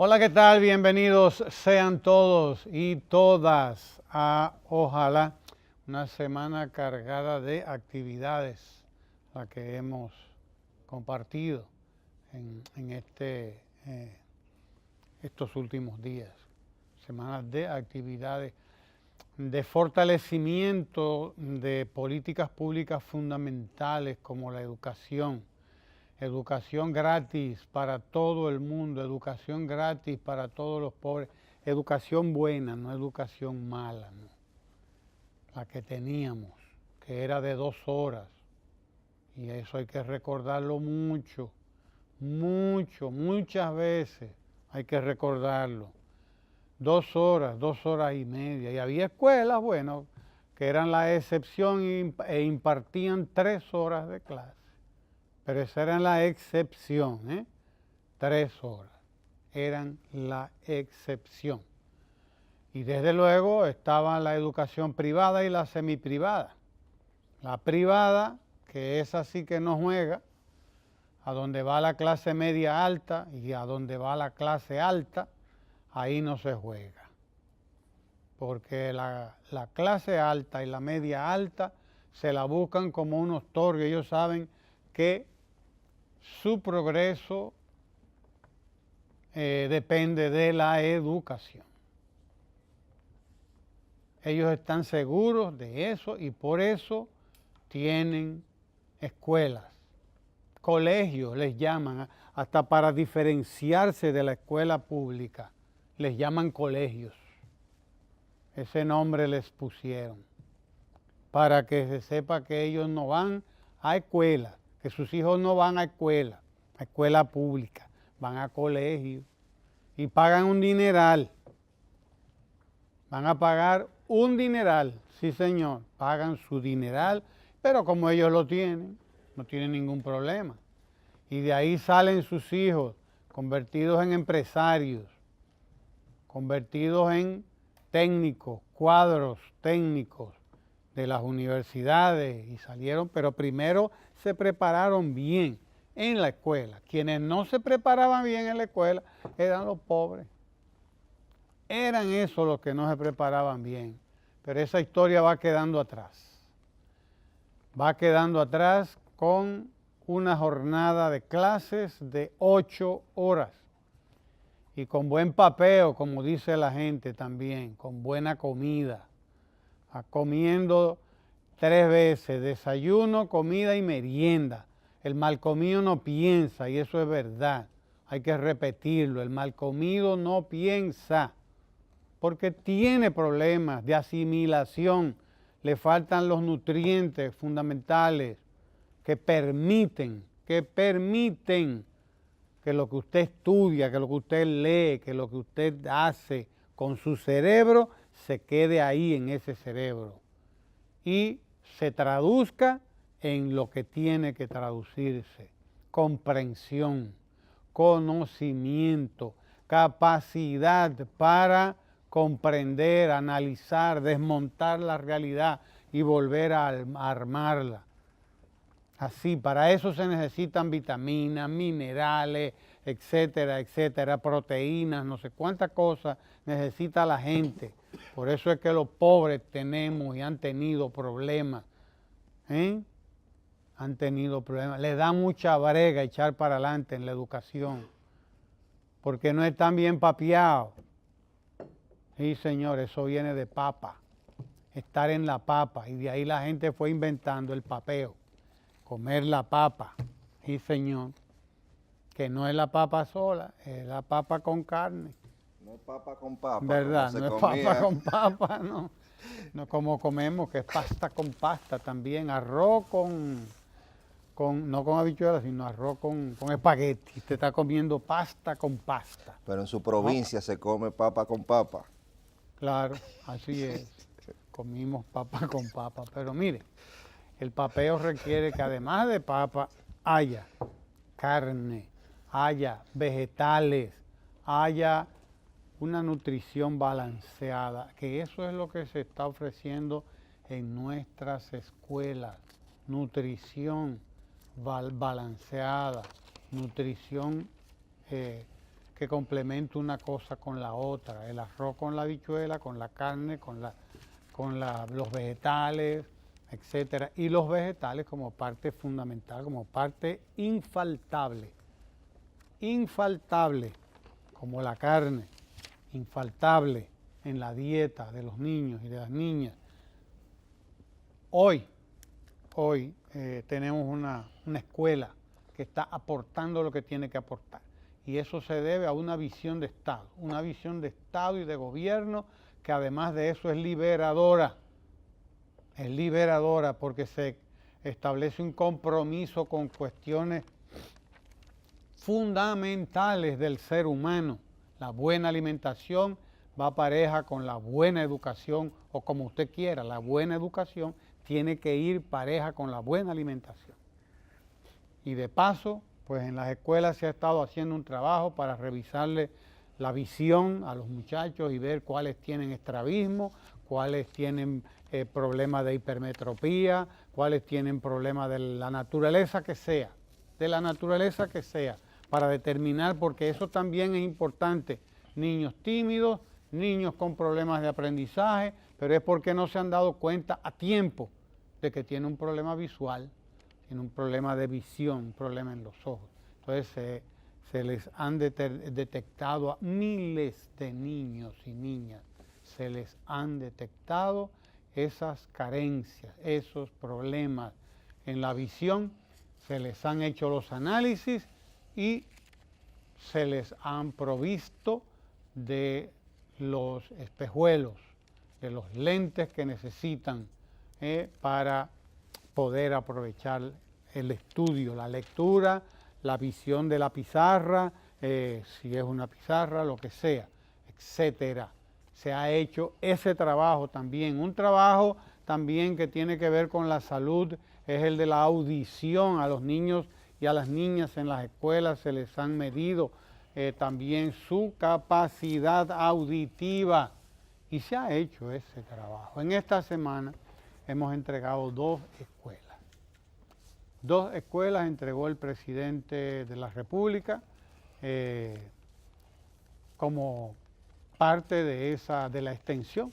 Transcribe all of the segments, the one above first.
Hola, ¿qué tal? Bienvenidos sean todos y todas a Ojalá, una semana cargada de actividades, la que hemos compartido en estos últimos días. Semanas de actividades, de fortalecimiento de políticas públicas fundamentales como la educación. Educación gratis para todo el mundo, educación gratis para todos los pobres, educación buena, no educación mala, ¿no? La que teníamos, que era de 2 horas, y eso hay que recordarlo mucho, muchas veces hay que recordarlo. 2 horas, 2 horas y media, y había escuelas, bueno, que eran la excepción e impartían 3 horas de clase. Pero esa era la excepción, ¿eh? 3 horas eran la excepción. Y desde luego estaba la educación privada y la semiprivada. La privada, que es así que no juega, a donde va la clase media alta y a donde va la clase alta, ahí no se juega. Porque la clase alta y la media alta se la buscan como unos toros. Ellos saben que su progreso depende de la educación. Ellos están seguros de eso y por eso tienen escuelas, colegios les llaman, hasta para diferenciarse de la escuela pública, les llaman colegios. Ese nombre les pusieron, para que se sepa que ellos no van a escuela, que sus hijos no van a escuela pública, van a colegio y pagan un dineral. Van a pagar un dineral, sí señor, pagan su dineral, pero como ellos lo tienen, no tienen ningún problema. Y de ahí salen sus hijos convertidos en empresarios, convertidos en técnicos, cuadros técnicos de las universidades y salieron, pero primero se prepararon bien en la escuela. Quienes no se preparaban bien en la escuela eran los pobres. Eran esos los que no se preparaban bien. Pero esa historia va quedando atrás. Va quedando atrás con una jornada de clases de 8 horas. Y con buen papeo, como dice la gente también, con buena comida. Comiendo 3 veces, desayuno, comida y merienda. El mal comido no piensa, y eso es verdad. Hay que repetirlo, el mal comido no piensa, porque tiene problemas de asimilación, le faltan los nutrientes fundamentales que permiten que lo que usted estudia, que lo que usted lee, que lo que usted hace con su cerebro se quede ahí en ese cerebro y se traduzca en lo que tiene que traducirse: comprensión, conocimiento, capacidad para comprender, analizar, desmontar la realidad y volver a armarla. Así, para eso se necesitan vitaminas, minerales, etcétera, etcétera, proteínas, no sé cuántas cosas necesita la gente. Por eso es que los pobres tenemos y han tenido problemas. Han tenido problemas. Les da mucha brega echar para adelante en la educación, porque no están bien papeados. Sí, señor, eso viene de papa, estar en la papa, y de ahí la gente fue inventando el papeo, comer la papa. Sí, señor, que no es la papa sola, es la papa con carne. No es papa con papa. ¿Verdad? No es comía. papa con papa, no. No como comemos, que es pasta con pasta también, arroz no con habichuelas, sino arroz con espagueti. Usted está comiendo pasta con pasta. Pero en su provincia se come papa con papa. Claro, así es. Comimos papa con papa. Pero mire, el papeo requiere que además de papa haya carne, haya vegetales, haya una nutrición balanceada, que eso es lo que se está ofreciendo en nuestras escuelas. Nutrición balanceada, nutrición que complementa una cosa con la otra, el arroz con la habichuela, con la carne, los vegetales, etcétera, y los vegetales como parte fundamental, como parte infaltable, como la carne, infaltable en la dieta de los niños y de las niñas. Hoy tenemos una escuela que está aportando lo que tiene que aportar. Y eso se debe a una visión de Estado y de gobierno que además de eso es liberadora. Es liberadora porque se establece un compromiso con cuestiones fundamentales del ser humano. La buena alimentación va pareja con la buena educación, o como usted quiera, la buena educación tiene que ir pareja con la buena alimentación. Y de paso, pues en las escuelas se ha estado haciendo un trabajo para revisarle la visión a los muchachos y ver cuáles tienen estrabismo, cuáles tienen problemas de hipermetropía, cuáles tienen problemas de la naturaleza que sea, para determinar, porque eso también es importante, niños tímidos, niños con problemas de aprendizaje, pero es porque no se han dado cuenta a tiempo de que tiene un problema visual, tiene un problema de visión, un problema en los ojos. Entonces se les han detectado a miles de niños y niñas, se les han detectado esas carencias, esos problemas en la visión, se les han hecho los análisis y se les han provisto de los espejuelos, de los lentes que necesitan para poder aprovechar el estudio, la lectura, la visión de la pizarra, si es una pizarra, lo que sea, etcétera. Se ha hecho ese trabajo también. Un trabajo también que tiene que ver con la salud es el de la audición. A los niños y a las niñas en las escuelas se les han medido también su capacidad auditiva y se ha hecho ese trabajo. En esta semana hemos entregado 2 escuelas. 2 escuelas entregó el presidente de la República como parte de la extensión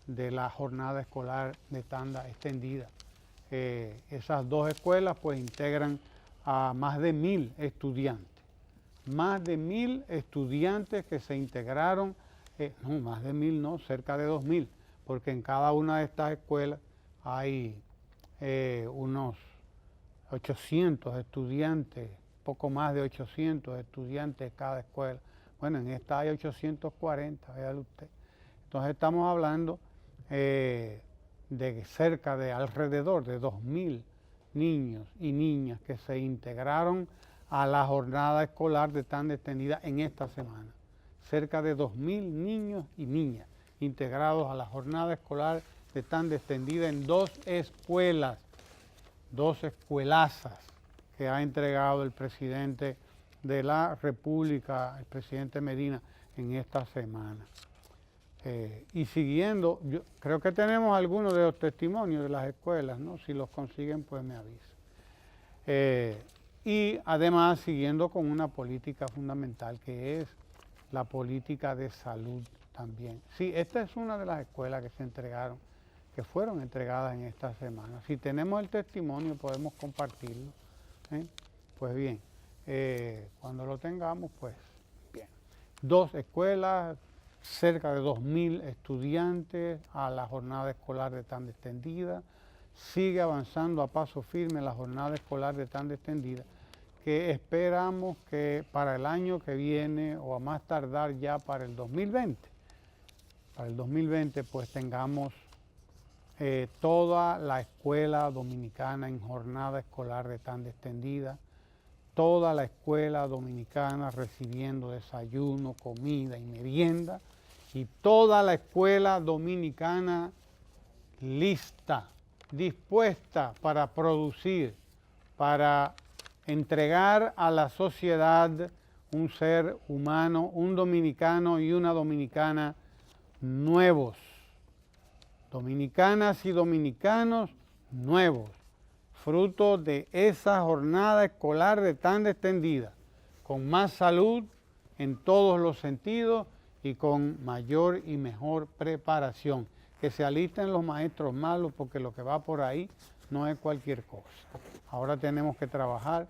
de la jornada escolar de tanda extendida. Esas 2 escuelas pues integran a más de 1000 estudiantes. Más de 1000 estudiantes que se integraron, no, más de 1000 no, cerca de 2000, porque en cada una de estas escuelas hay unos 800 estudiantes, poco más de 800 estudiantes cada escuela. Bueno, en esta hay 840, véale usted. Entonces estamos hablando de alrededor de 2000 niños y niñas que se integraron a la jornada escolar de tanda extendida en esta semana. Cerca de 2000 niños y niñas integrados a la jornada escolar de tanda extendida en 2 escuelas, 2 escuelazas que ha entregado el presidente de la República, el presidente Medina, en esta semana. Y siguiendo, yo creo que tenemos algunos de los testimonios de las escuelas, ¿no? Si los consiguen, pues me avisan. Y además siguiendo con una política fundamental que es la política de salud también. Sí, esta es una de las escuelas que se entregaron, que fueron entregadas en esta semana. Si tenemos el testimonio podemos compartirlo. Pues bien, cuando lo tengamos, pues bien. 2 escuelas, cerca de 2000 estudiantes a la jornada escolar de tanda extendida. Sigue avanzando a paso firme la jornada escolar de tanda extendida, que esperamos que para el año que viene o a más tardar ya para el 2020. Para el 2020 pues tengamos toda la escuela dominicana en jornada escolar de tanda extendida, toda la escuela dominicana recibiendo desayuno, comida y merienda, y toda la escuela dominicana lista, dispuesta para producir, para entregar a la sociedad un ser humano, un dominicano y una dominicana nuevos, dominicanas y dominicanos nuevos, fruto de esa jornada escolar de tanda extendida, con más salud en todos los sentidos y con mayor y mejor preparación. Que se alisten los maestros malos, porque lo que va por ahí no es cualquier cosa. Ahora tenemos que trabajar,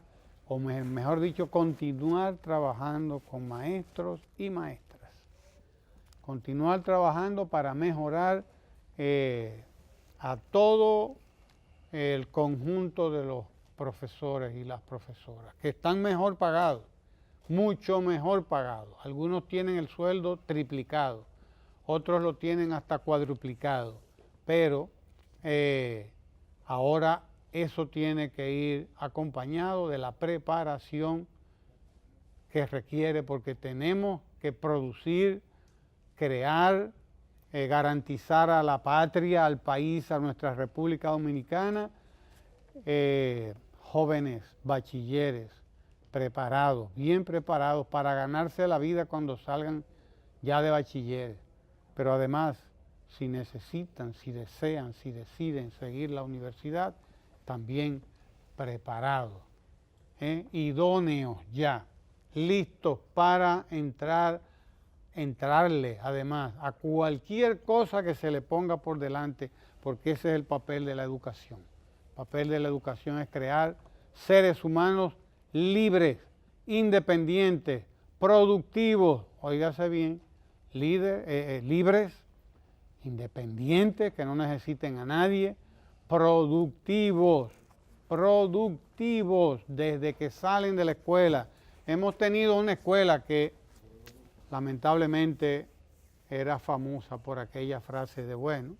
o mejor dicho, continuar trabajando con maestros y maestras. Continuar trabajando para mejorar a todo el conjunto de los profesores y las profesoras, que están mejor pagados, mucho mejor pagados. Algunos tienen el sueldo triplicado, otros lo tienen hasta cuadruplicado, pero ahora eso tiene que ir acompañado de la preparación que requiere, porque tenemos que producir, crear, garantizar a la patria, al país, a nuestra República Dominicana, jóvenes bachilleres preparados, bien preparados para ganarse la vida cuando salgan ya de bachilleres. Pero además, si necesitan, si desean, si deciden seguir la universidad, también preparados, idóneos ya, listos para entrarle además a cualquier cosa que se le ponga por delante, porque ese es el papel de la educación. El papel de la educación es crear seres humanos libres, independientes, productivos, óigase bien, libres, independientes, que no necesiten a nadie, productivos desde que salen de la escuela. Hemos tenido una escuela que lamentablemente era famosa por aquella frase de, bueno,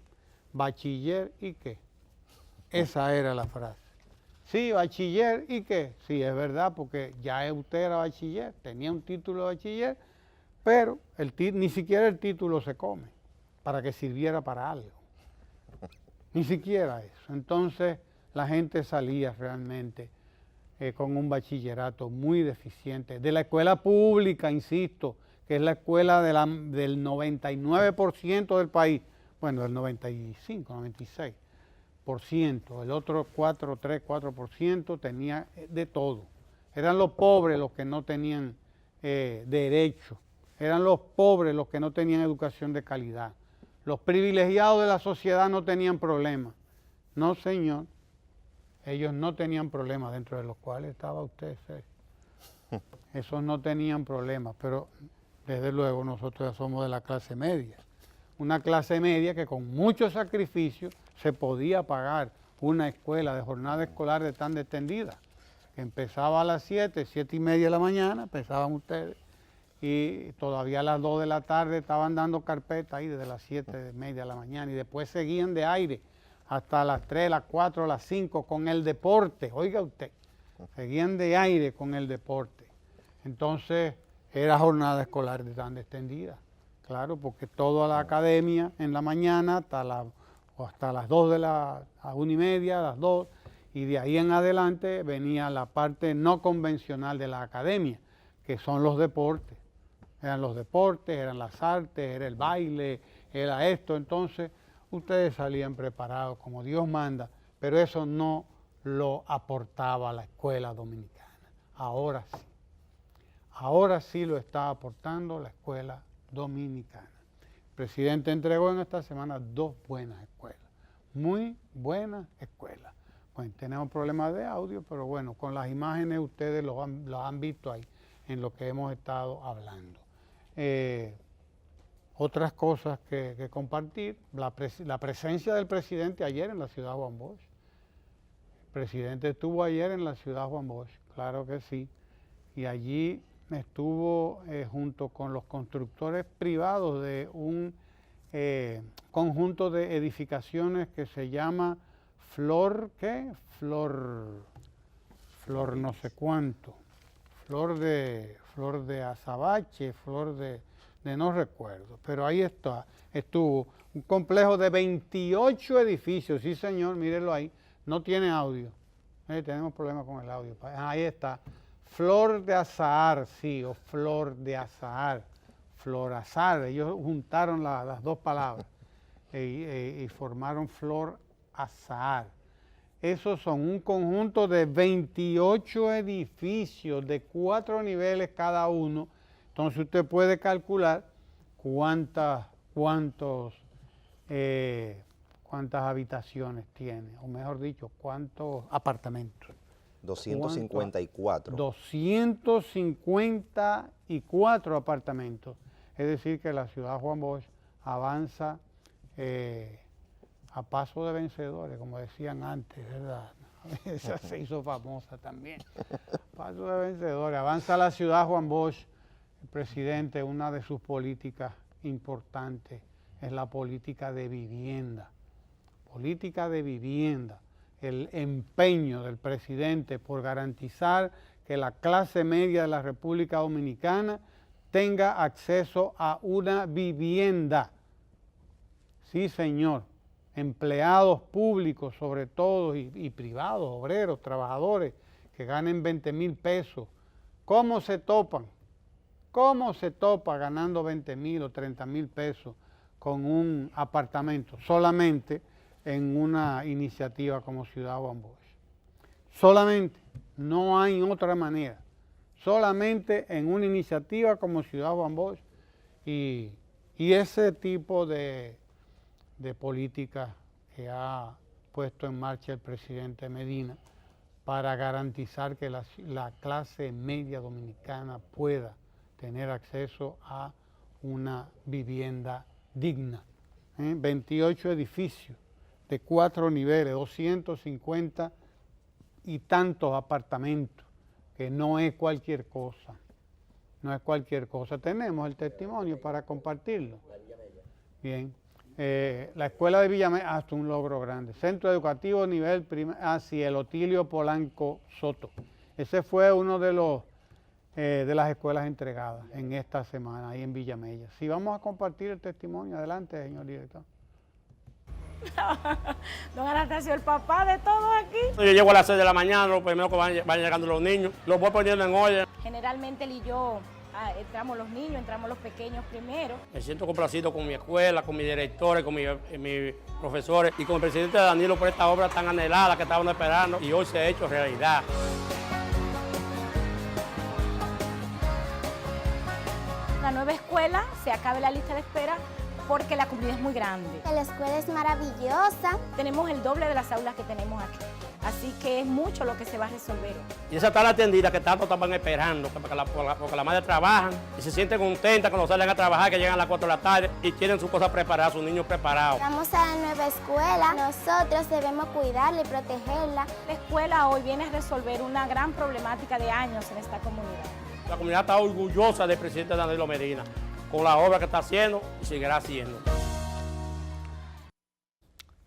bachiller y qué. Esa era la frase. Sí, bachiller y qué. Sí, es verdad, porque ya usted era bachiller, tenía un título de bachiller, pero ni siquiera el título se come para que sirviera para algo. Ni siquiera eso. Entonces la gente salía realmente con un bachillerato muy deficiente. De la escuela pública, insisto, que es la escuela del 99% del país, bueno, del 95, 96%, el otro 4% tenía de todo. Eran los pobres los que no tenían derecho, eran los pobres los que no tenían educación de calidad. Los privilegiados de la sociedad no tenían problemas. No, señor, ellos no tenían problemas, dentro de los cuales estaba usted. Esos no tenían problemas, pero desde luego nosotros ya somos de la clase media. Una clase media que con mucho sacrificio se podía pagar una escuela de jornada escolar de tan extendida, que empezaba a las 7:30 de la mañana, empezaban ustedes, y todavía a las 2 de la tarde estaban dando carpeta ahí desde las 7:30 de la mañana, y después seguían de aire hasta las 3, las 4, las 5 con el deporte. Oiga usted, seguían de aire con el deporte. Entonces era jornada escolar de tan extendida, claro, porque toda la academia en la mañana hasta las 2 de a 1:30, a las 2, y de ahí en adelante venía la parte no convencional de la academia, que son los deportes. Eran los deportes, eran las artes, era el baile, era esto. Entonces ustedes salían preparados como Dios manda, pero eso no lo aportaba la escuela dominicana. Ahora sí. Ahora sí lo está aportando la escuela dominicana. El presidente entregó en esta semana 2 buenas escuelas, muy buenas escuelas. Bueno, tenemos problemas de audio, pero bueno, con las imágenes ustedes lo han visto ahí en lo que hemos estado hablando. Otras cosas que compartir, la presencia del presidente ayer en la ciudad de Juan Bosch. El presidente estuvo ayer en la ciudad de Juan Bosch, claro que sí, y allí estuvo junto con los constructores privados de un conjunto de edificaciones que se llama Flor no sé cuánto, flor de azabache, flor de no recuerdo, pero ahí estuvo un complejo de 28 edificios, sí señor, mírenlo ahí, no tiene audio, tenemos problemas con el audio, ahí está, Flor de Azahar, sí, o Flor de Azahar, Flor Azahar, ellos juntaron las dos palabras y formaron Flor Azahar. Esos son un conjunto de 28 edificios de 4 niveles cada uno, Entonces usted puede calcular cuántas habitaciones tiene, o mejor dicho, cuántos apartamentos. 254. 254 apartamentos. Es decir, que la ciudad Juan Bosch avanza a paso de vencedores, como decían antes, ¿verdad? Esa se hizo famosa también. Paso de vencedores. Avanza la ciudad Juan Bosch. El presidente, una de sus políticas importantes es la política de vivienda. Política de vivienda. El empeño del presidente por garantizar que la clase media de la República Dominicana tenga acceso a una vivienda. Sí, señor. Empleados públicos, sobre todo, y privados, obreros, trabajadores, que ganen 20,000 pesos. ¿Cómo se topan? ¿Cómo se topa ganando 20,000 o 30,000 pesos con un apartamento? Solamente en una iniciativa como Ciudad Juan Bosch. Solamente, no hay otra manera. Solamente en una iniciativa como Ciudad Juan Bosch y ese tipo de política que ha puesto en marcha el presidente Medina para garantizar que la clase media dominicana pueda tener acceso a una vivienda digna. 28 edificios de 4 niveles, 250 y tantos apartamentos, que no es cualquier cosa. No es cualquier cosa. Tenemos el testimonio para compartirlo. Bien. La escuela de Villamella, hasta un logro grande. Centro educativo nivel primario, el Otilio Polanco Soto. Ese fue uno de las escuelas entregadas en esta semana, ahí en Villamella. Si vamos a compartir el testimonio, adelante, señor director. Don Anastasio, el papá de todos aquí. Yo llego a las 6 de la mañana, lo primero que van llegando los niños, los voy poniendo en olla. Generalmente él y yo entramos los niños, entramos los pequeños primero. Me siento complacido con mi escuela, con mis directores, con mis profesores y con el presidente Danilo por esta obra tan anhelada que estábamos esperando y hoy se ha hecho realidad. La nueva escuela se acabe la lista de espera porque la comunidad es muy grande. La escuela es maravillosa. Tenemos el doble de las aulas que tenemos aquí, así que es mucho lo que se va a resolver. Y esa está la atendida que tanto estaban esperando, porque las madres trabajan y se sienten contentas cuando salen a trabajar, que llegan a las 4 de la tarde y tienen sus cosas preparadas, sus niños preparados. Vamos a la nueva escuela, nosotros debemos cuidarla y protegerla. La escuela hoy viene a resolver una gran problemática de años en esta comunidad. La comunidad está orgullosa del presidente Danilo Medina, con la obra que está haciendo y seguirá haciendo.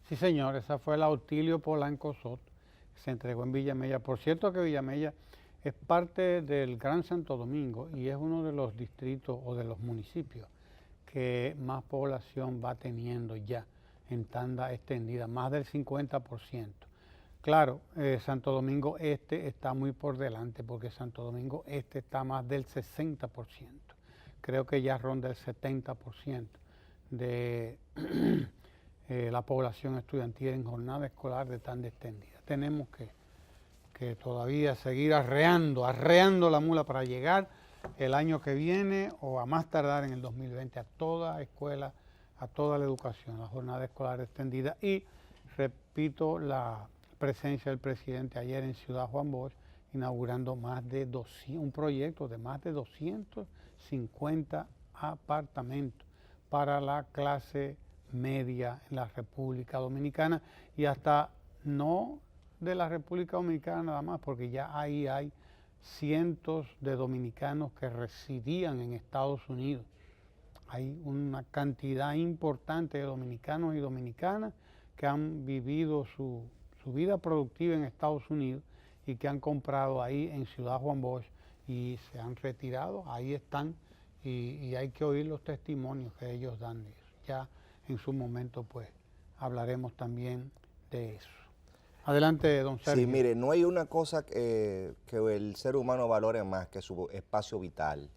Sí, señor, esa fue la Otilio Polanco Soto, que se entregó en Villamella. Por cierto que Villamella es parte del Gran Santo Domingo y es uno de los distritos o de los municipios que más población va teniendo ya en tanda extendida, más del 50%. Claro, Santo Domingo Este está muy por delante porque Santo Domingo Este está más del 60%. Creo que ya ronda el 70% de la población estudiantil en jornada escolar de tanda extendida. Tenemos que todavía seguir arreando la mula para llegar el año que viene o a más tardar en el 2020 a toda escuela, a toda la educación, la jornada escolar extendida. Y repito, la presencia del presidente ayer en Ciudad Juan Bosch, inaugurando un proyecto de más de 250 apartamentos para la clase media en la República Dominicana y hasta no de la República Dominicana nada más, porque ya ahí hay cientos de dominicanos que residían en Estados Unidos. Hay una cantidad importante de dominicanos y dominicanas que han vivido su vida productiva en Estados Unidos y que han comprado ahí en Ciudad Juan Bosch y se han retirado, ahí están y hay que oír los testimonios que ellos dan de eso. Ya en su momento pues hablaremos también de eso. Adelante, don Sergio. Sí, mire, no hay una cosa que el ser humano valore más que su espacio vital.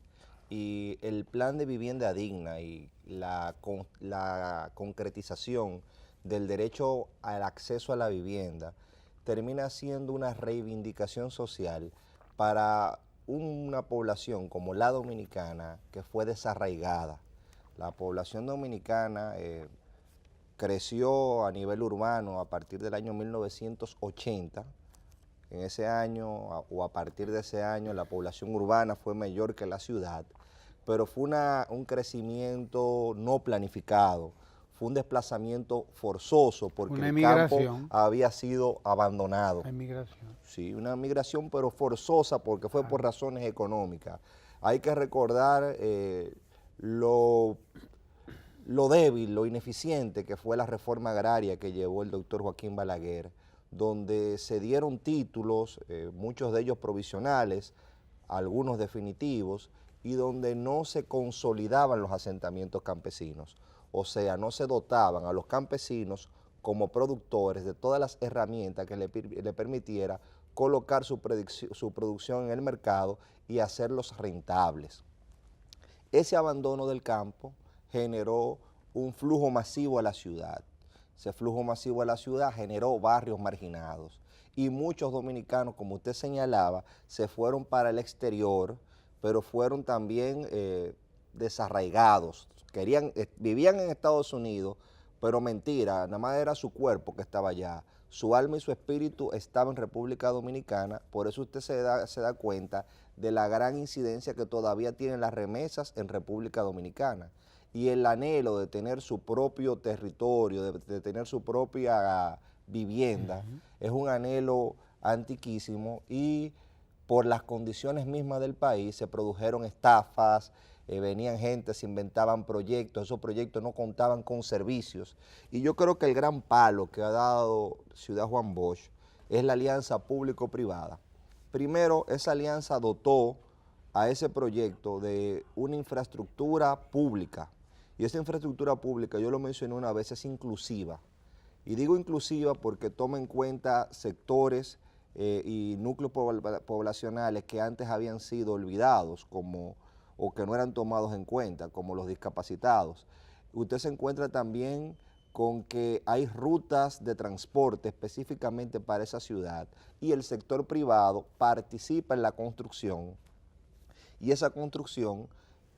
Y el plan de vivienda digna y la concretización del derecho al acceso a la vivienda termina siendo una reivindicación social para una población como la dominicana que fue desarraigada. La población dominicana creció a nivel urbano a partir del año 1980. En ese año o a partir de ese año la población urbana fue mayor que la ciudad, pero fue un crecimiento no planificado, fue un desplazamiento forzoso porque el campo había sido abandonado. Una migración. Sí, una migración pero forzosa porque fue por razones económicas. Hay que recordar lo débil, lo ineficiente que fue la reforma agraria que llevó el doctor Joaquín Balaguer, donde se dieron títulos, muchos de ellos provisionales, algunos definitivos, y donde no se consolidaban los asentamientos campesinos. O sea, no se dotaban a los campesinos como productores de todas las herramientas que le permitiera colocar su producción en el mercado y hacerlos rentables. Ese abandono del campo generó un flujo masivo a la ciudad. Ese flujo masivo a la ciudad generó barrios marginados y muchos dominicanos, como usted señalaba, se fueron para el exterior, pero fueron también desarraigados. Vivían en Estados Unidos, pero mentira, nada más era su cuerpo que estaba allá. Su alma y su espíritu estaban en República Dominicana, por eso usted se da cuenta de la gran incidencia que todavía tienen las remesas en República Dominicana. Y el anhelo de tener su propio territorio, de tener su propia vivienda, es un anhelo antiquísimo y por las condiciones mismas del país se produjeron estafas, venían gente, se inventaban proyectos, esos proyectos no contaban con servicios. Y yo creo que el gran palo que ha dado Ciudad Juan Bosch es la alianza público-privada. Primero, esa alianza dotó a ese proyecto de una infraestructura pública. Y esa infraestructura pública, yo lo mencioné una vez, es inclusiva. Y digo inclusiva porque toma en cuenta sectores y núcleos poblacionales que antes habían sido olvidados o que no eran tomados en cuenta, como los discapacitados. Usted se encuentra también con que hay rutas de transporte específicamente para esa ciudad y el sector privado participa en la construcción y esa construcción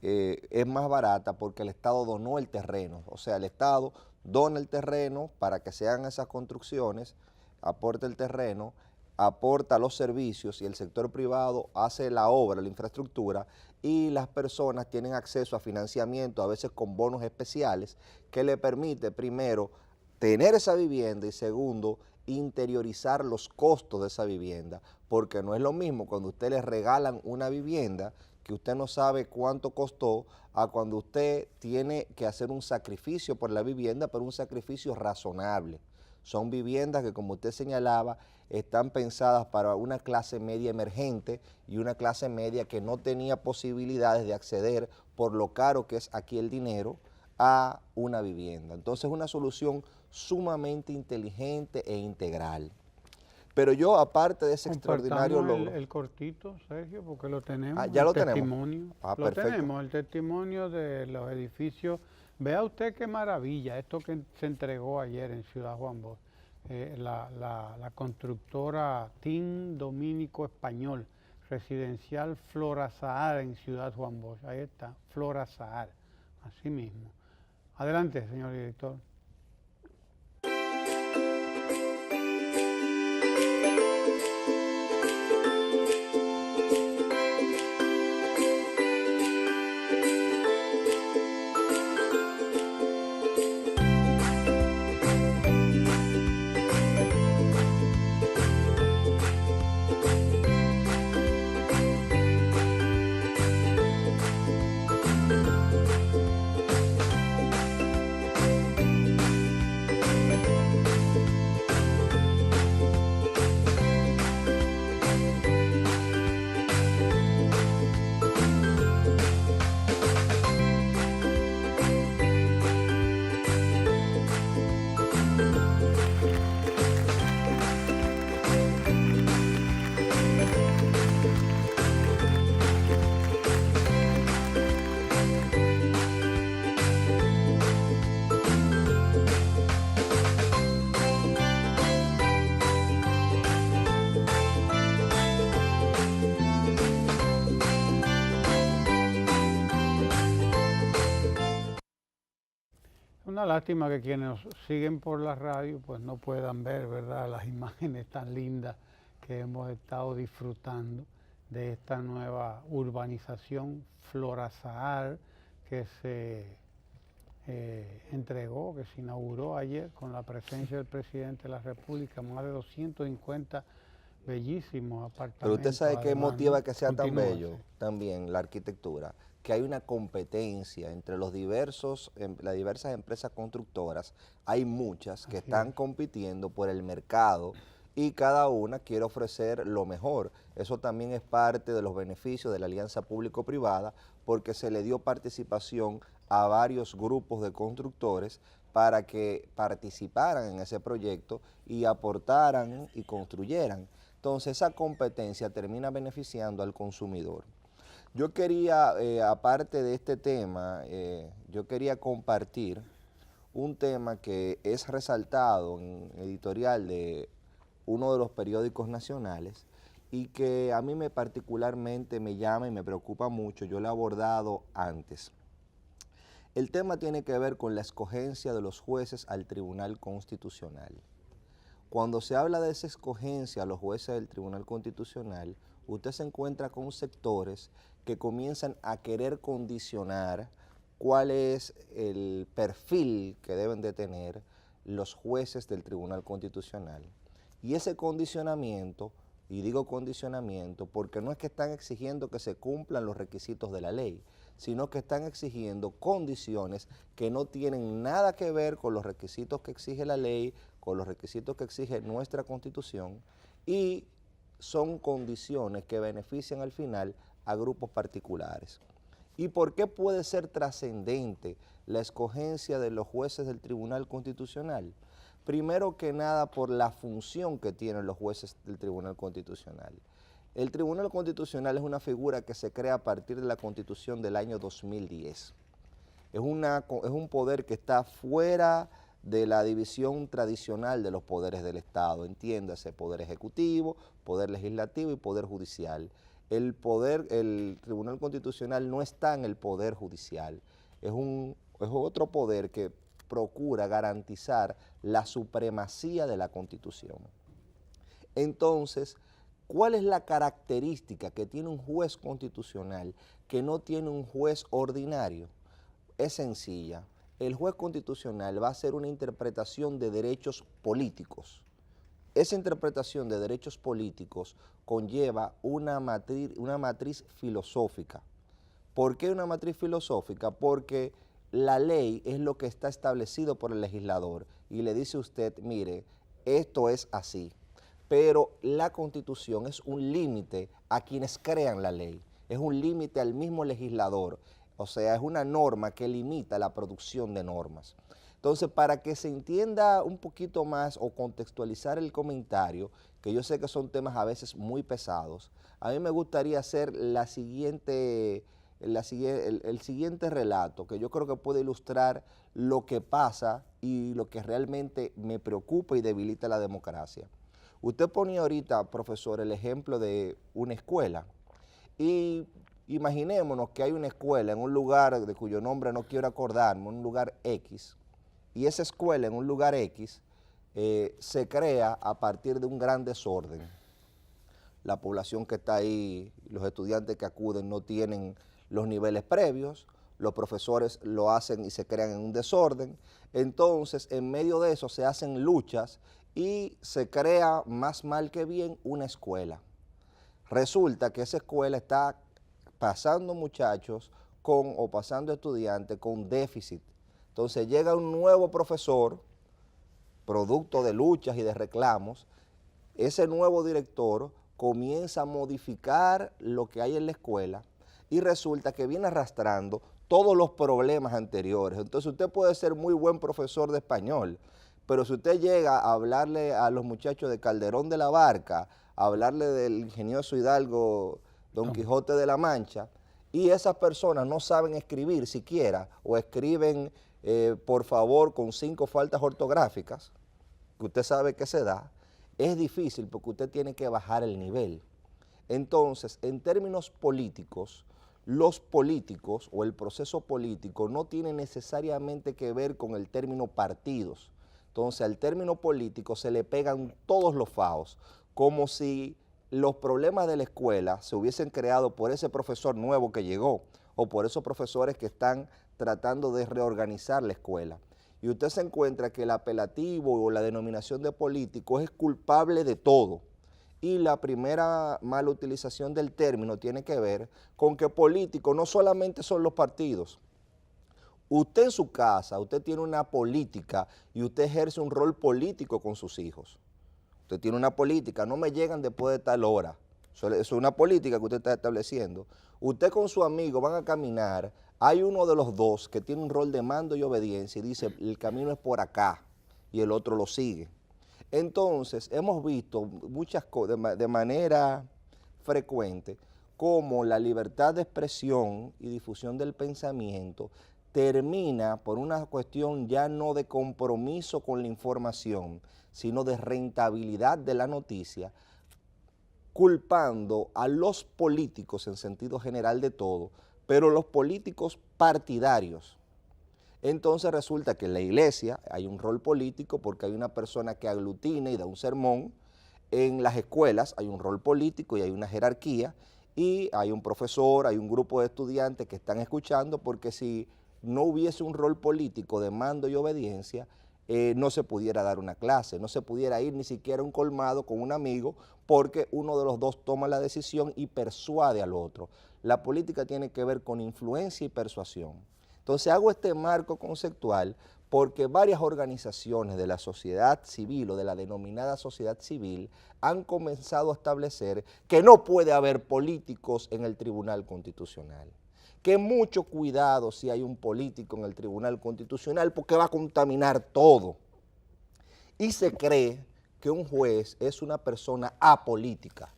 es más barata porque el Estado donó el terreno, o sea, el Estado dona el terreno para que se hagan esas construcciones, aporta el terreno, aporta los servicios y el sector privado hace la obra, la infraestructura y las personas tienen acceso a financiamiento, a veces con bonos especiales, que le permite primero tener esa vivienda y segundo, interiorizar los costos de esa vivienda, porque no es lo mismo cuando usted le regalan una vivienda que usted no sabe cuánto costó, a cuando usted tiene que hacer un sacrificio por la vivienda, pero un sacrificio razonable. Son viviendas que, como usted señalaba, están pensadas para una clase media emergente y una clase media que no tenía posibilidades de acceder, por lo caro que es aquí el dinero, a una vivienda. Entonces es una solución sumamente inteligente e integral. Pero yo, aparte de ese extraordinario logro... el cortito, Sergio, porque lo tenemos. Ya lo testimonio. tenemos. Lo tenemos, el testimonio de los edificios. Vea usted qué maravilla, esto que se entregó ayer en Ciudad Juan Bosch. La constructora TIN Dominico Español, residencial Flora Zahar en Ciudad Juan Bosch. Ahí está, Flora Zahar, así mismo. Adelante, señor director. Una lástima que quienes nos siguen por la radio pues no puedan ver, ¿verdad?, las imágenes tan lindas que hemos estado disfrutando de esta nueva urbanización Florasaar que se entregó, que se inauguró ayer con la presencia del presidente de la República, más de 250 bellísimos apartamentos. Pero usted sabe qué además, motiva ¿no?, que sea tan continúa, bello sí. también la arquitectura, que hay una competencia entre las diversas empresas constructoras. Hay muchas que están compitiendo por el mercado y cada una quiere ofrecer lo mejor. Eso también es parte de los beneficios de la alianza público-privada, porque se le dio participación a varios grupos de constructores para que participaran en ese proyecto y aportaran y construyeran. Entonces esa competencia termina beneficiando al consumidor. Yo quería, aparte de este tema, yo quería compartir un tema que es resaltado en editorial de uno de los periódicos nacionales y que a mí particularmente me llama y me preocupa mucho. Yo lo he abordado antes. El tema tiene que ver con la escogencia de los jueces al Tribunal Constitucional. Cuando se habla de esa escogencia a los jueces del Tribunal Constitucional, usted se encuentra con sectores que comienzan a querer condicionar cuál es el perfil que deben de tener los jueces del Tribunal Constitucional. Y ese condicionamiento, y digo condicionamiento porque no es que están exigiendo que se cumplan los requisitos de la ley, sino que están exigiendo condiciones que no tienen nada que ver con los requisitos que exige la ley, con los requisitos que exige nuestra Constitución, y son condiciones que benefician al final a grupos particulares. ¿Y por qué puede ser trascendente la escogencia de los jueces del Tribunal Constitucional? Primero que nada, por la función que tienen los jueces del Tribunal Constitucional. El Tribunal Constitucional es una figura que se crea a partir de la Constitución del año 2010. Es un poder que está fuera de la división tradicional de los poderes del Estado, entiéndase, poder ejecutivo, poder legislativo y poder judicial. El Tribunal Constitucional no está en el poder judicial, es otro poder que procura garantizar la supremacía de la Constitución. Entonces, ¿cuál es la característica que tiene un juez constitucional que no tiene un juez ordinario? Es sencilla. El juez constitucional va a hacer una interpretación de derechos políticos. Esa interpretación de derechos políticos conlleva una matriz filosófica. ¿Por qué una matriz filosófica? Porque la ley es lo que está establecido por el legislador y le dice a usted, mire, esto es así. Pero la Constitución es un límite a quienes crean la ley, es un límite al mismo legislador, o sea, es una norma que limita la producción de normas. Entonces, para que se entienda un poquito más o contextualizar el comentario, que yo sé que son temas a veces muy pesados, a mí me gustaría hacer el siguiente relato, que yo creo que puede ilustrar lo que pasa y lo que realmente me preocupa y debilita la democracia. Usted ponía ahorita, profesor, el ejemplo de una escuela y imaginémonos que hay una escuela en un lugar de cuyo nombre no quiero acordarme, un lugar X, y esa escuela en un lugar X se crea a partir de un gran desorden. La población que está ahí, los estudiantes que acuden no tienen los niveles previos, los profesores lo hacen y se crean en un desorden, entonces en medio de eso se hacen luchas y se crea más mal que bien una escuela. Resulta que esa escuela está pasando muchachos o pasando estudiantes con déficit. Entonces llega un nuevo profesor, producto de luchas y de reclamos, ese nuevo director comienza a modificar lo que hay en la escuela y resulta que viene arrastrando todos los problemas anteriores. Entonces usted puede ser muy buen profesor de español, pero si usted llega a hablarle a los muchachos de Calderón de la Barca, a hablarle del ingenioso Hidalgo Don Quijote de la Mancha, y esas personas no saben escribir siquiera, o escriben por favor con 5 faltas ortográficas, que usted sabe que se da, es difícil porque usted tiene que bajar el nivel. Entonces, en términos políticos, los políticos o el proceso político no tiene necesariamente que ver con el término partidos. Entonces al término político se le pegan todos los faos, como si los problemas de la escuela se hubiesen creado por ese profesor nuevo que llegó o por esos profesores que están tratando de reorganizar la escuela. Y usted se encuentra que el apelativo o la denominación de político es culpable de todo. Y la primera mala utilización del término tiene que ver con que político no solamente son los partidos. Usted en su casa, usted tiene una política y usted ejerce un rol político con sus hijos. Usted tiene una política, no me llegan después de tal hora. Eso es una política que usted está estableciendo. Usted con su amigo van a caminar, hay uno de los dos que tiene un rol de mando y obediencia y dice, el camino es por acá, y el otro lo sigue. Entonces, hemos visto muchas cosas de manera frecuente cómo la libertad de expresión y difusión del pensamiento termina por una cuestión ya no de compromiso con la información, sino de rentabilidad de la noticia, culpando a los políticos en sentido general de todo, pero los políticos partidarios. Entonces resulta que en la iglesia hay un rol político porque hay una persona que aglutina y da un sermón. En las escuelas hay un rol político y hay una jerarquía y hay un profesor, hay un grupo de estudiantes que están escuchando, porque si no hubiese un rol político de mando y obediencia, no se pudiera dar una clase, no se pudiera ir ni siquiera a un colmado con un amigo porque uno de los dos toma la decisión y persuade al otro. La política tiene que ver con influencia y persuasión. Entonces hago este marco conceptual porque varias organizaciones de la sociedad civil o de la denominada sociedad civil han comenzado a establecer que no puede haber políticos en el Tribunal Constitucional. Que mucho cuidado si hay un político en el Tribunal Constitucional porque va a contaminar todo. Y se cree que un juez es una persona apolítica.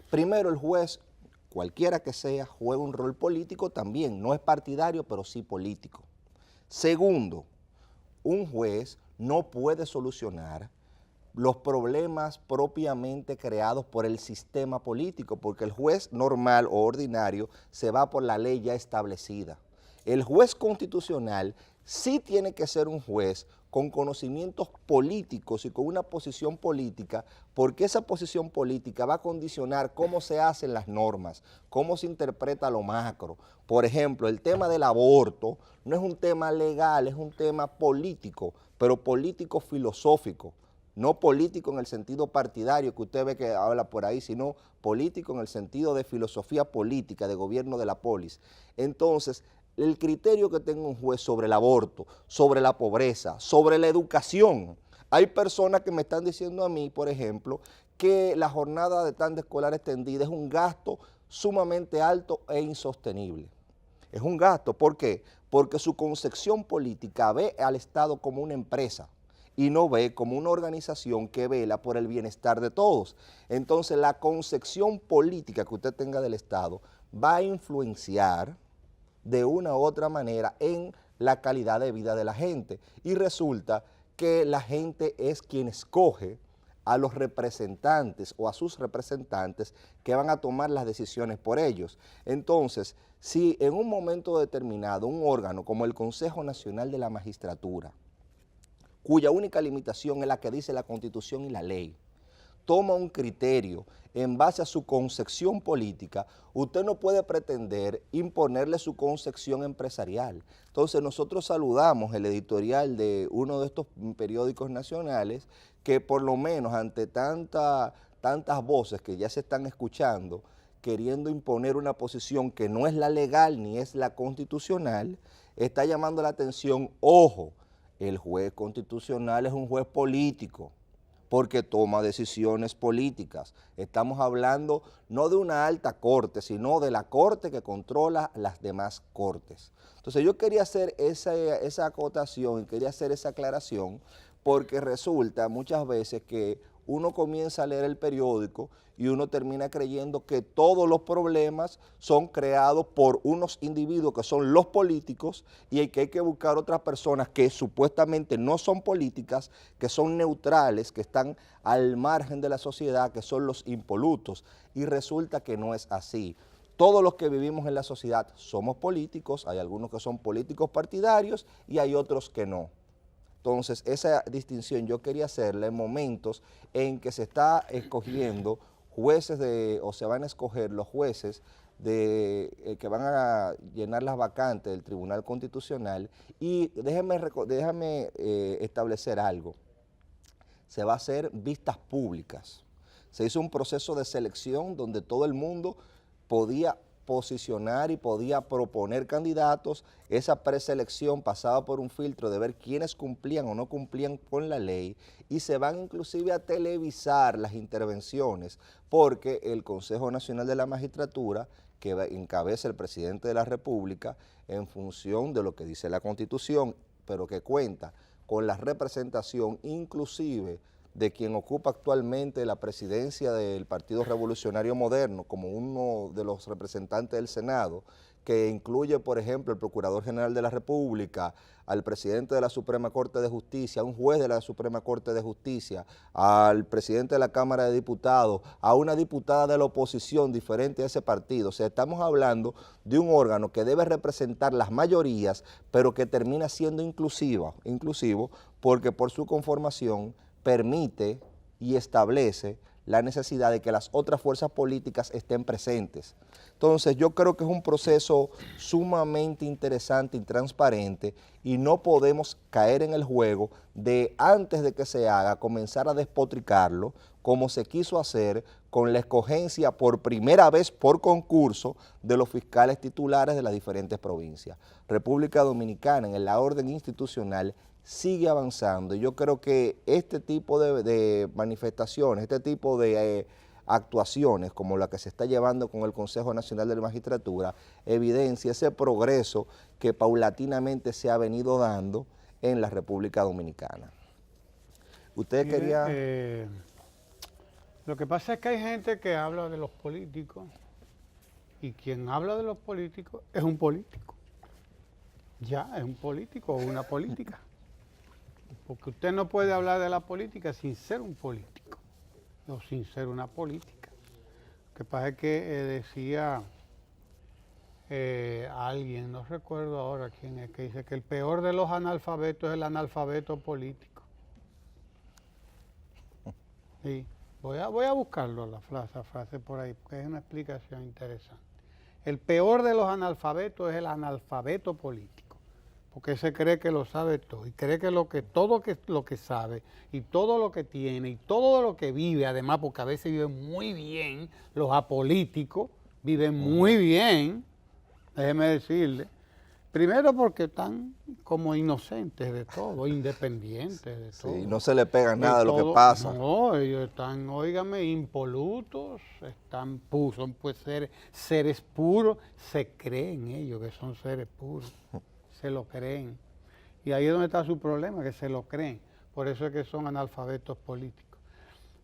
Primero, el juez, cualquiera que sea, juega un rol político también, no es partidario, pero sí político. Segundo, un juez no puede solucionar los problemas propiamente creados por el sistema político, porque el juez normal o ordinario se va por la ley ya establecida. El juez constitucional sí tiene que ser un juez con conocimientos políticos y con una posición política, porque esa posición política va a condicionar cómo se hacen las normas, cómo se interpreta lo macro. Por ejemplo, el tema del aborto no es un tema legal, es un tema político, pero político filosófico. No político en el sentido partidario que usted ve que habla por ahí, sino político en el sentido de filosofía política, de gobierno de la polis. Entonces, el criterio que tenga un juez sobre el aborto, sobre la pobreza, sobre la educación. Hay personas que me están diciendo a mí, por ejemplo, que la jornada de tanda escolar extendida es un gasto sumamente alto e insostenible. Es un gasto, ¿por qué? Porque su concepción política ve al Estado como una empresa y no ve como una organización que vela por el bienestar de todos. Entonces, la concepción política que usted tenga del Estado va a influenciar de una u otra manera en la calidad de vida de la gente. Y resulta que la gente es quien escoge a los representantes o a sus representantes que van a tomar las decisiones por ellos. Entonces, si en un momento determinado un órgano como el Consejo Nacional de la Magistratura, cuya única limitación es la que dice la Constitución y la ley, toma un criterio en base a su concepción política, usted no puede pretender imponerle su concepción empresarial. Entonces nosotros saludamos el editorial de uno de estos periódicos nacionales que por lo menos ante tantas voces que ya se están escuchando, queriendo imponer una posición que no es la legal ni es la constitucional, está llamando la atención, ojo, el juez constitucional es un juez político, porque toma decisiones políticas. Estamos hablando no de una alta corte, sino de la corte que controla las demás cortes. Entonces yo quería hacer esa acotación y quería hacer esa aclaración porque resulta muchas veces que uno comienza a leer el periódico y uno termina creyendo que todos los problemas son creados por unos individuos que son los políticos y que hay que buscar otras personas que supuestamente no son políticas, que son neutrales, que están al margen de la sociedad, que son los impolutos. Y resulta que no es así. todos los que vivimos en la sociedad somos políticos, hay algunos que son políticos partidarios y hay otros que no. Entonces, esa distinción yo quería hacerla en momentos en que se está escogiendo jueces o se van a escoger los jueces que van a llenar las vacantes del Tribunal Constitucional. Y déjame establecer algo. Se va a hacer vistas públicas. Se hizo un proceso de selección donde todo el mundo podía posicionar y podía proponer candidatos. Esa preselección pasaba por un filtro de ver quiénes cumplían o no cumplían con la ley, y se van inclusive a televisar las intervenciones, porque el Consejo Nacional de la Magistratura, que encabeza el presidente de la República, en función de lo que dice la Constitución, pero que cuenta con la representación inclusive de quien ocupa actualmente la presidencia del Partido Revolucionario Moderno como uno de los representantes del Senado, que incluye, por ejemplo, el Procurador General de la República, al presidente de la Suprema Corte de Justicia, a un juez de la Suprema Corte de Justicia, al presidente de la Cámara de Diputados, a una diputada de la oposición diferente a ese partido. O sea, estamos hablando de un órgano que debe representar las mayorías, pero que termina siendo inclusivo, porque por su conformación permite y establece la necesidad de que las otras fuerzas políticas estén presentes. Entonces, yo creo que es un proceso sumamente interesante y transparente, y no podemos caer en el juego de, antes de que se haga, comenzar a despotricarlo, como se quiso hacer con la escogencia por primera vez por concurso de los fiscales titulares de las diferentes provincias. República Dominicana, en la orden institucional, sigue avanzando. Yo creo que este tipo de manifestaciones, este tipo de actuaciones como la que se está llevando con el Consejo Nacional de la Magistratura, evidencia ese progreso que paulatinamente se ha venido dando en la República Dominicana. Usted quería... Lo que pasa es que hay gente que habla de los políticos, y quien habla de los políticos es un político. Ya, es un político o una política. Porque usted no puede hablar de la política sin ser un político o sin ser una política. Lo que pasa es que decía alguien, no recuerdo ahora quién es, que dice que el peor de los analfabetos es el analfabeto político. Sí, voy a buscarlo, esa frase por ahí, porque es una explicación interesante. El peor de los analfabetos es el analfabeto político, porque se cree que lo sabe todo, y cree que todo lo que sabe, y todo lo que tiene, y todo lo que vive, además, porque a veces viven muy bien, los apolíticos viven muy bien, déjeme decirle, primero porque están como inocentes de todo, independientes de todo. Sí, no se le pega nada de lo que pasa. No, ellos están, óigame, impolutos, están puros, son pues seres puros, se creen ellos que son seres puros. Se lo creen. Y ahí es donde está su problema, que se lo creen. Por eso es que son analfabetos políticos.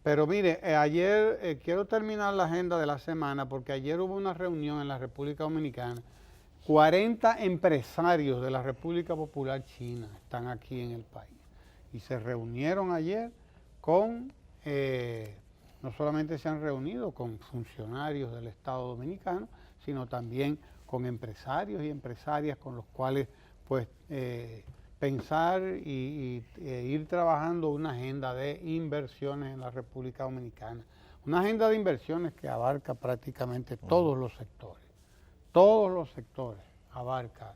Pero mire, ayer, quiero terminar la agenda de la semana, porque ayer hubo una reunión en la República Dominicana. 40 empresarios de la República Popular China están aquí en el país. Y se reunieron ayer con, no solamente se han reunido con funcionarios del Estado Dominicano, sino también con empresarios y empresarias con los cuales pues pensar y ir trabajando una agenda de inversiones en la República Dominicana. Una agenda de inversiones que abarca prácticamente todos los sectores. Todos los sectores abarca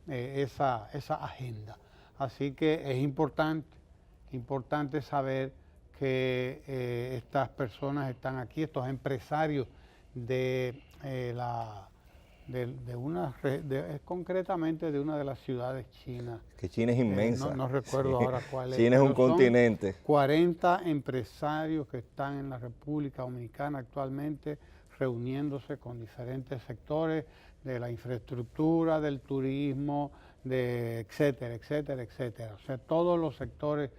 esa agenda. Así que es importante saber que estas personas están aquí, estos empresarios concretamente de una de las ciudades chinas. Que China es inmensa. No recuerdo ahora cuál es. China es un continente. 40 empresarios que están en la República Dominicana actualmente reuniéndose con diferentes sectores de la infraestructura, del turismo, etcétera, etcétera, etcétera. O sea, todos los sectores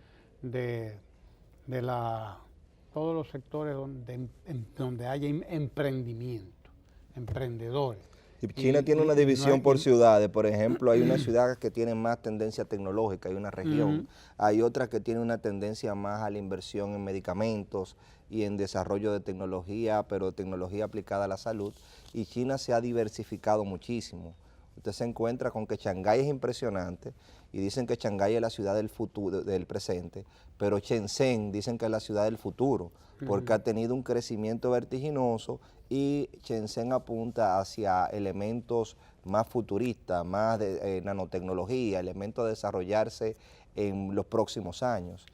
todos los sectores donde haya emprendimiento, emprendedores. Y China tiene una división por ciudades. Por ejemplo, hay una ciudad que tiene más tendencia tecnológica, hay una región. Hay otra que tiene una tendencia más a la inversión en medicamentos y en desarrollo de tecnología, pero tecnología aplicada a la salud. Y China se ha diversificado muchísimo. Usted se encuentra con que Shanghái es impresionante y dicen que Shanghái es la ciudad del futuro, del presente, pero Shenzhen dicen que es la ciudad del futuro, porque ha tenido un crecimiento vertiginoso y Shenzhen apunta hacia elementos más futuristas, más de nanotecnología, elementos a desarrollarse en los próximos años.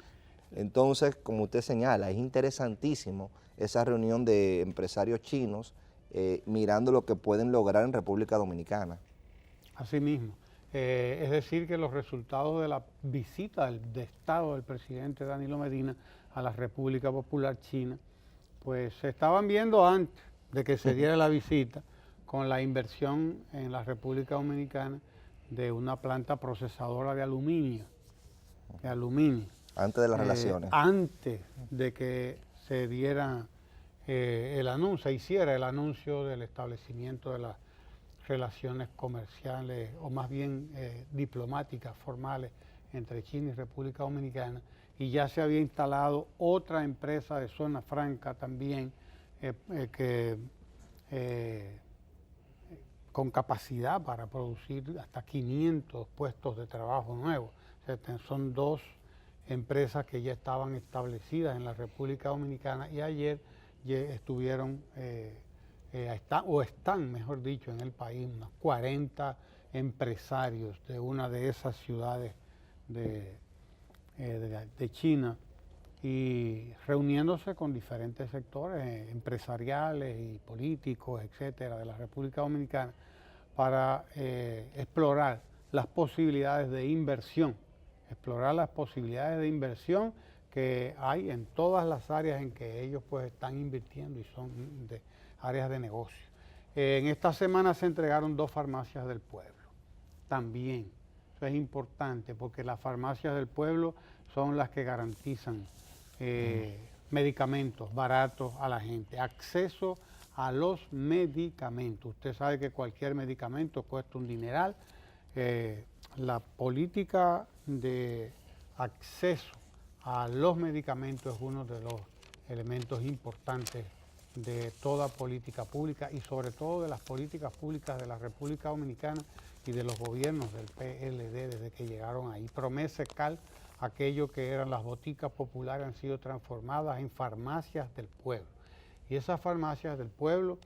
Entonces, como usted señala, es interesantísimo esa reunión de empresarios chinos mirando lo que pueden lograr en República Dominicana. Así mismo. Es decir, que los resultados de la visita de Estado del presidente Danilo Medina a la República Popular China, pues se estaban viendo antes de que se diera la visita, con la inversión en la República Dominicana de una planta procesadora de aluminio. Antes de las relaciones. Antes de que se diera se hiciera el anuncio del establecimiento de las relaciones comerciales, o más bien diplomáticas formales, entre China y República Dominicana, y ya se había instalado otra empresa de zona franca también, con capacidad para producir hasta 500 puestos de trabajo nuevos. O sea, son dos empresas que ya estaban establecidas en la República Dominicana y ayer estuvieron, están, mejor dicho, en el país, unos 40 empresarios de una de esas ciudades de China, y reuniéndose con diferentes sectores empresariales y políticos, etcétera, de la República Dominicana para explorar las posibilidades de inversión, que hay en todas las áreas en que ellos pues están invirtiendo y son de áreas de negocio. En esta semana se entregaron 2 farmacias del pueblo, también. Eso es importante porque las farmacias del pueblo son las que garantizan medicamentos baratos a la gente, acceso a los medicamentos. Usted sabe que cualquier medicamento cuesta un dineral. La política de acceso a los medicamentos es uno de los elementos importantes de toda política pública y sobre todo de las políticas públicas de la República Dominicana y de los gobiernos del PLD desde que llegaron ahí. Promesecal, aquello que eran las boticas populares, han sido transformadas en farmacias del pueblo. Y esas farmacias del pueblo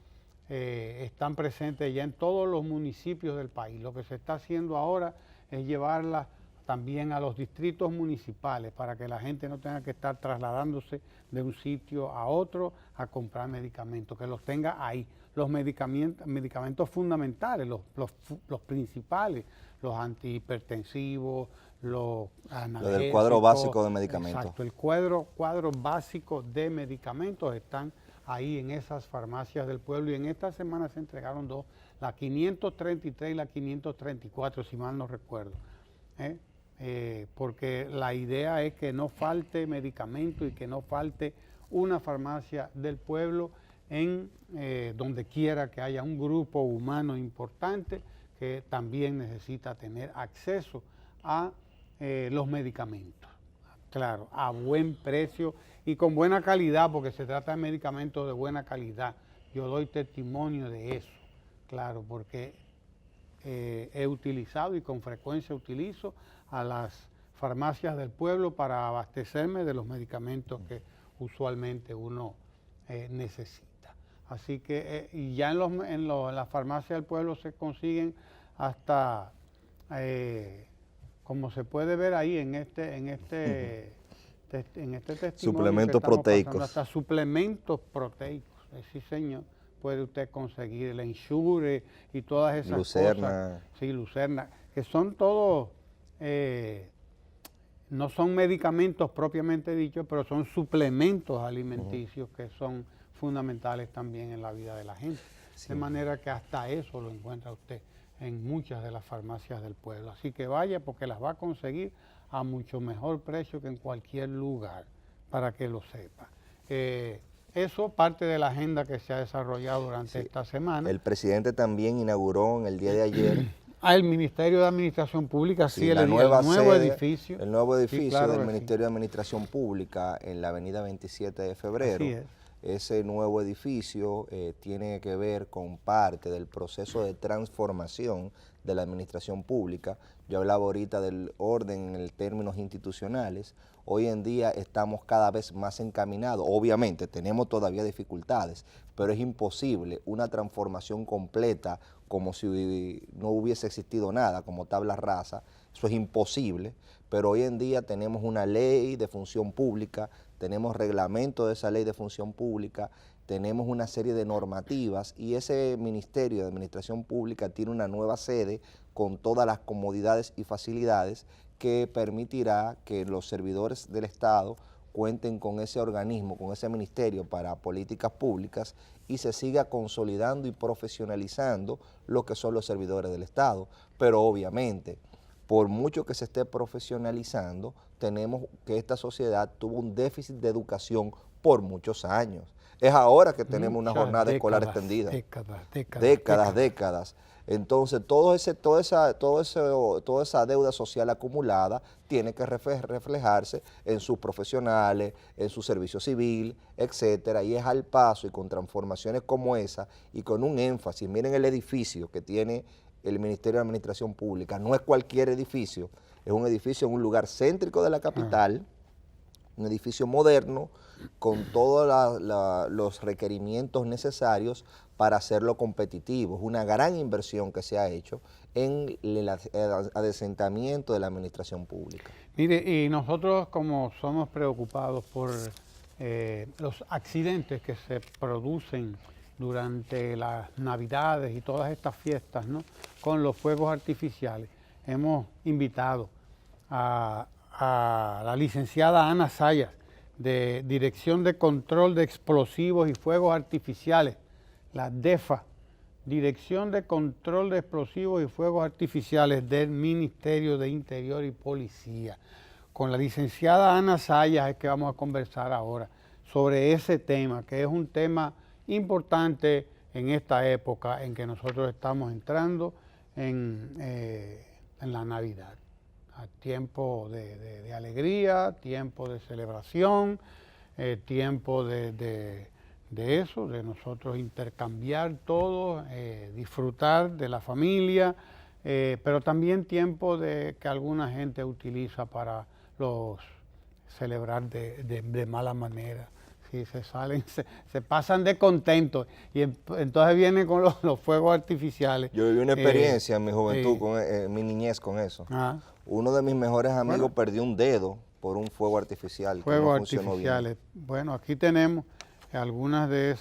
están presentes ya en todos los municipios del país. Lo que se está haciendo ahora es llevarlas también a los distritos municipales para que la gente no tenga que estar trasladándose de un sitio a otro a comprar medicamentos, que los tenga ahí. Los medicamentos fundamentales, los principales, los antihipertensivos, los analgésicos. Lo del cuadro básico de medicamentos. Exacto, el cuadro básico de medicamentos están ahí en esas farmacias del pueblo, y en esta semana se entregaron 2, la 533 y la 534, si mal no recuerdo. Porque la idea es que no falte medicamento y que no falte una farmacia del pueblo en donde quiera que haya un grupo humano importante que también necesita tener acceso a los medicamentos. Claro, a buen precio y con buena calidad, porque se trata de medicamentos de buena calidad. Yo doy testimonio de eso, claro, porque he utilizado y con frecuencia utilizo a las farmacias del pueblo para abastecerme de los medicamentos que usualmente uno necesita. Así que, y ya en las farmacias del pueblo se consiguen hasta, como se puede ver ahí en este testimonio, suplementos proteicos. Hasta suplementos proteicos, sí señor. Puede usted conseguir el Ensure y todas esas cosas. Sí, Lucerna, que son todos, no son medicamentos propiamente dichos, pero son suplementos alimenticios que son fundamentales también en la vida de la gente. Sí. De manera que hasta eso lo encuentra usted en muchas de las farmacias del pueblo. Así que vaya, porque las va a conseguir a mucho mejor precio que en cualquier lugar, para que lo sepa. eso parte de la agenda que se ha desarrollado durante esta semana. El presidente también inauguró en el día de ayer El Ministerio de Administración Pública, sí, la el nueva nuevo sede, edificio. el nuevo edificio Sí, claro del que sí. Ministerio de Administración Pública en la avenida 27 de febrero. Así es. Ese nuevo edificio tiene que ver con parte del proceso de transformación de la administración pública. Yo hablaba ahorita del orden en términos institucionales. Hoy en día estamos cada vez más encaminados. Obviamente tenemos todavía dificultades, pero es imposible una transformación completa como si no hubiese existido nada, como tabla rasa. Eso es imposible, pero hoy en día tenemos una ley de función pública, tenemos reglamento de esa ley de función pública, tenemos una serie de normativas y ese Ministerio de Administración Pública tiene una nueva sede con todas las comodidades y facilidades que permitirá que los servidores del Estado cuenten con ese organismo, con ese ministerio para políticas públicas y se siga consolidando y profesionalizando lo que son los servidores del Estado. Pero obviamente, por mucho que se esté profesionalizando, tenemos que esta sociedad tuvo un déficit de educación por muchos años. Es ahora que tenemos una jornada escolar extendida. Décadas. Entonces, toda esa deuda social acumulada tiene que reflejarse en sus profesionales, en su servicio civil, etcétera, y es al paso y con transformaciones como esa y con un énfasis. Miren el edificio que tiene el Ministerio de Administración Pública, no es cualquier edificio, es un edificio en un lugar céntrico de la capital, un edificio moderno, con todos los requerimientos necesarios para hacerlo competitivo. Es una gran inversión que se ha hecho en el adesentamiento de la administración pública. Mire, y nosotros como somos preocupados por los accidentes que se producen durante las Navidades y todas estas fiestas, ¿no?, con los fuegos artificiales, hemos invitado a la licenciada Ana Sayas, de Dirección de Control de Explosivos y Fuegos Artificiales, la DEFA, Dirección de Control de Explosivos y Fuegos Artificiales del Ministerio de Interior y Policía. Con la licenciada Ana Sayas es que vamos a conversar ahora sobre ese tema, que es un tema importante en esta época en que nosotros estamos entrando en la Navidad. Tiempo de alegría, tiempo de celebración, tiempo de eso, de nosotros intercambiar todo, disfrutar de la familia, pero también tiempo de que alguna gente utiliza para celebrar de mala manera. Sí, se pasan de contentos y entonces vienen con los fuegos artificiales. Yo viví una experiencia en mi juventud, en mi niñez con eso. Uno de mis mejores amigos perdió un dedo por un fuego artificial. Fuegos artificiales. Bueno, aquí tenemos algunas de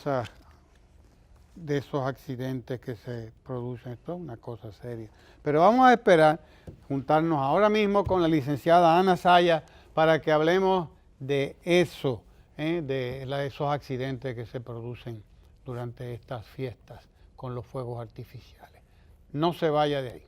esos accidentes que se producen. Esto es una cosa seria. Pero vamos a esperar juntarnos ahora mismo con la licenciada Ana Sayas para que hablemos de eso, de esos accidentes que se producen durante estas fiestas con los fuegos artificiales. No se vaya de ahí.